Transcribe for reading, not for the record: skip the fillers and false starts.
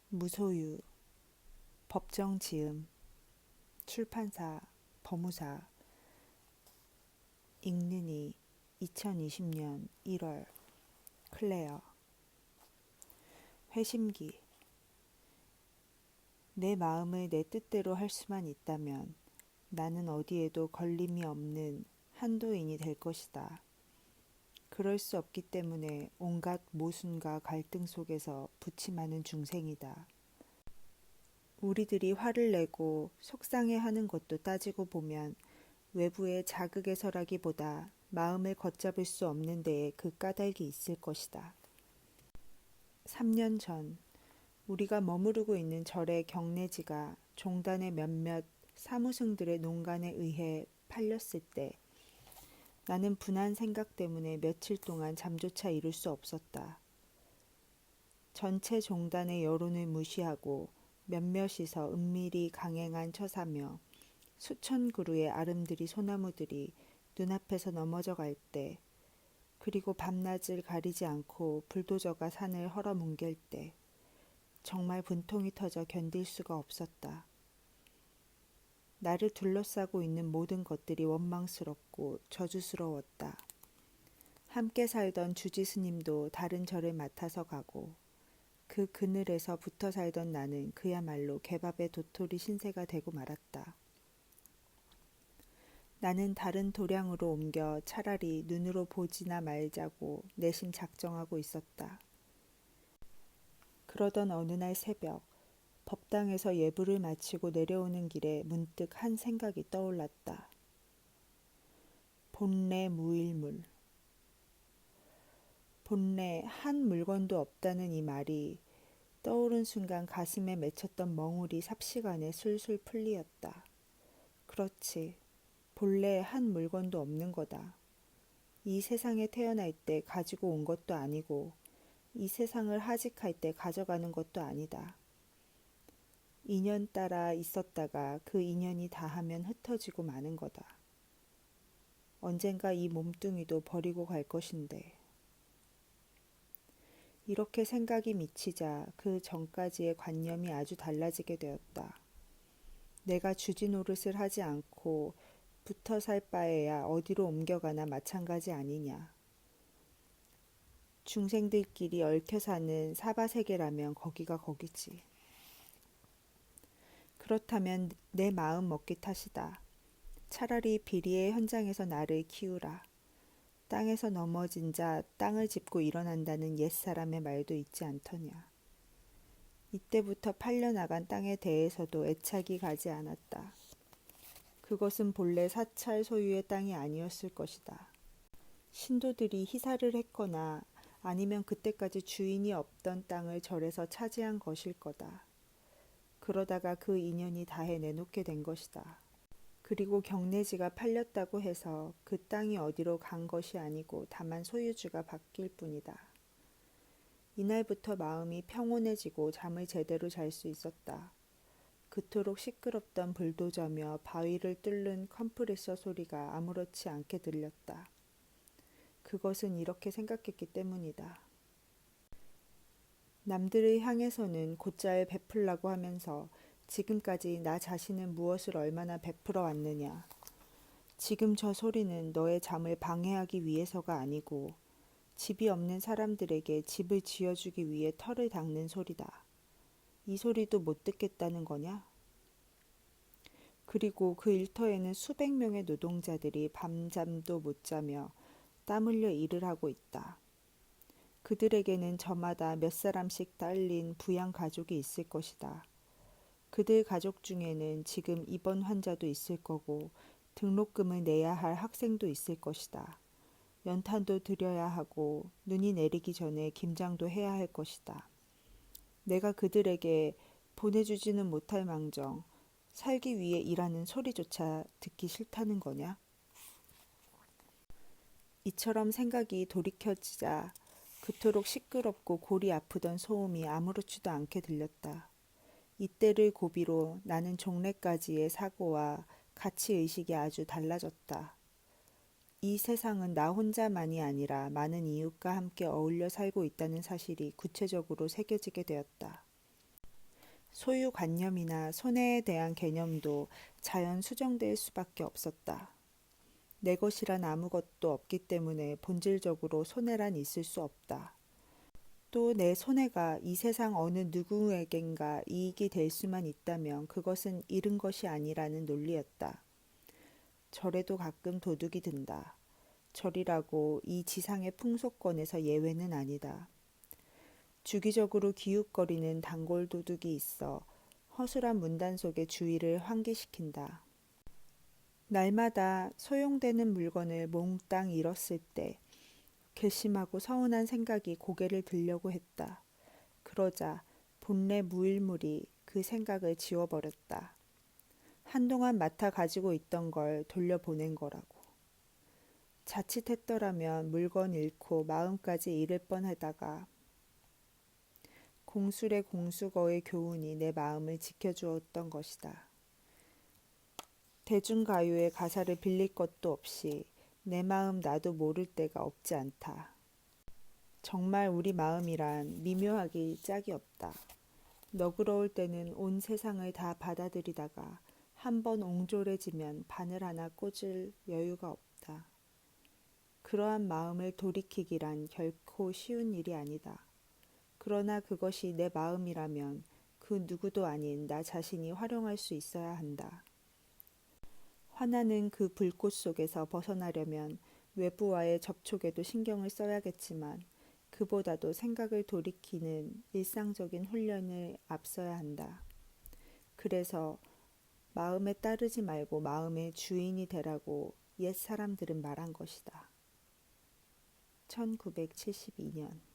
무소유, 법정지음, 출판사, 법무사, 읽는이 2020년 1월, 클레어. 회심기. 내 마음을 내 뜻대로 할 수만 있다면 나는 어디에도 걸림이 없는 한도인이 될 것이다. 그럴 수 없기 때문에 온갖 모순과 갈등 속에서 부침하는 중생이다. 우리들이 화를 내고 속상해하는 것도 따지고 보면 외부의 자극에서라기보다 마음을 걷잡을 수 없는 데에 그 까닭이 있을 것이다. 3년 전 우리가 머무르고 있는 절의 경내지가 종단의 몇몇 사무승들의 농간에 의해 팔렸을 때 나는 분한 생각 때문에 며칠 동안 잠조차 이룰 수 없었다. 전체 종단의 여론을 무시하고 몇몇이서 은밀히 강행한 처사며 수천 그루의 아름드리 소나무들이 눈앞에서 넘어져 갈 때, 그리고 밤낮을 가리지 않고 불도저가 산을 헐어뭉갤 때 정말 분통이 터져 견딜 수가 없었다. 나를 둘러싸고 있는 모든 것들이 원망스럽고 저주스러웠다. 함께 살던 주지 스님도 다른 절을 맡아서 가고 그 그늘에서 붙어 살던 나는 그야말로 개밥의 도토리 신세가 되고 말았다. 나는 다른 도량으로 옮겨 차라리 눈으로 보지나 말자고 내심 작정하고 있었다. 그러던 어느 날 새벽, 법당에서 예불을 마치고 내려오는 길에 문득 한 생각이 떠올랐다. 본래 무일물. 본래 한 물건도 없다는 이 말이 떠오른 순간 가슴에 맺혔던 멍울이 삽시간에 술술 풀리었다. 그렇지. 본래 한 물건도 없는 거다. 이 세상에 태어날 때 가지고 온 것도 아니고 이 세상을 하직할 때 가져가는 것도 아니다. 인연 따라 있었다가 그 인연이 다하면 흩어지고 마는 거다. 언젠가 이 몸뚱이도 버리고 갈 것인데. 이렇게 생각이 미치자 그 전까지의 관념이 아주 달라지게 되었다. 내가 주지 노릇을 하지 않고 붙어 살 바에야 어디로 옮겨가나 마찬가지 아니냐. 중생들끼리 얽혀 사는 사바세계라면 거기가 거기지. 그렇다면 내 마음 먹기 탓이다. 차라리 비리의 현장에서 나를 키우라. 땅에서 넘어진 자 땅을 짚고 일어난다는 옛사람의 말도 있지 않더냐. 이때부터 팔려나간 땅에 대해서도 애착이 가지 않았다. 그것은 본래 사찰 소유의 땅이 아니었을 것이다. 신도들이 희사를 했거나 아니면 그때까지 주인이 없던 땅을 절에서 차지한 것일 거다. 그러다가 그 인연이 다해 내놓게 된 것이다. 그리고 경내지가 팔렸다고 해서 그 땅이 어디로 간 것이 아니고 다만 소유주가 바뀔 뿐이다. 이날부터 마음이 평온해지고 잠을 제대로 잘 수 있었다. 그토록 시끄럽던 불도저며 바위를 뚫는 컴프레서 소리가 아무렇지 않게 들렸다. 그것은 이렇게 생각했기 때문이다. 남들을 향해서는 곧잘 베풀라고 하면서 지금까지 나 자신은 무엇을 얼마나 베풀어 왔느냐. 지금 저 소리는 너의 잠을 방해하기 위해서가 아니고 집이 없는 사람들에게 집을 지어주기 위해 털을 닦는 소리다. 이 소리도 못 듣겠다는 거냐? 그리고 그 일터에는 수백 명의 노동자들이 밤잠도 못 자며 땀 흘려 일을 하고 있다. 그들에게는 저마다 몇 사람씩 딸린 부양 가족이 있을 것이다. 그들 가족 중에는 지금 입원 환자도 있을 거고 등록금을 내야 할 학생도 있을 것이다. 연탄도 드려야 하고 눈이 내리기 전에 김장도 해야 할 것이다. 내가 그들에게 보내주지는 못할 망정 살기 위해 일하는 소리조차 듣기 싫다는 거냐? 이처럼 생각이 돌이켜지자 그토록 시끄럽고 골이 아프던 소음이 아무렇지도 않게 들렸다. 이때를 고비로 나는 종래까지의 사고와 가치의식이 아주 달라졌다. 이 세상은 나 혼자만이 아니라 많은 이웃과 함께 어울려 살고 있다는 사실이 구체적으로 새겨지게 되었다. 소유관념이나 손해에 대한 개념도 자연 수정될 수밖에 없었다. 내 것이란 아무것도 없기 때문에 본질적으로 손해란 있을 수 없다. 또 내 손해가 이 세상 어느 누구에겐가 이익이 될 수만 있다면 그것은 잃은 것이 아니라는 논리였다. 절에도 가끔 도둑이 든다. 절이라고 이 지상의 풍속권에서 예외는 아니다. 주기적으로 기웃거리는 단골 도둑이 있어 허술한 문단 속의 주의를 환기시킨다. 날마다 소용되는 물건을 몽땅 잃었을 때 괘씸하고 서운한 생각이 고개를 들려고 했다. 그러자 본래 무일물이 그 생각을 지워버렸다. 한동안 맡아 가지고 있던 걸 돌려보낸 거라고. 자칫했더라면 물건 잃고 마음까지 잃을 뻔하다가 공술의 공수거의 교훈이 내 마음을 지켜주었던 것이다. 대중가요의 가사를 빌릴 것도 없이 내 마음 나도 모를 때가 없지 않다. 정말 우리 마음이란 미묘하기 짝이 없다. 너그러울 때는 온 세상을 다 받아들이다가 한번 옹졸해지면 바늘 하나 꽂을 여유가 없다. 그러한 마음을 돌이키기란 결코 쉬운 일이 아니다. 그러나 그것이 내 마음이라면 그 누구도 아닌 나 자신이 활용할 수 있어야 한다. 화나는 그 불꽃 속에서 벗어나려면 외부와의 접촉에도 신경을 써야겠지만 그보다도 생각을 돌이키는 일상적인 훈련을 앞서야 한다. 그래서 마음에 따르지 말고 마음의 주인이 되라고 옛 사람들은 말한 것이다. 1972년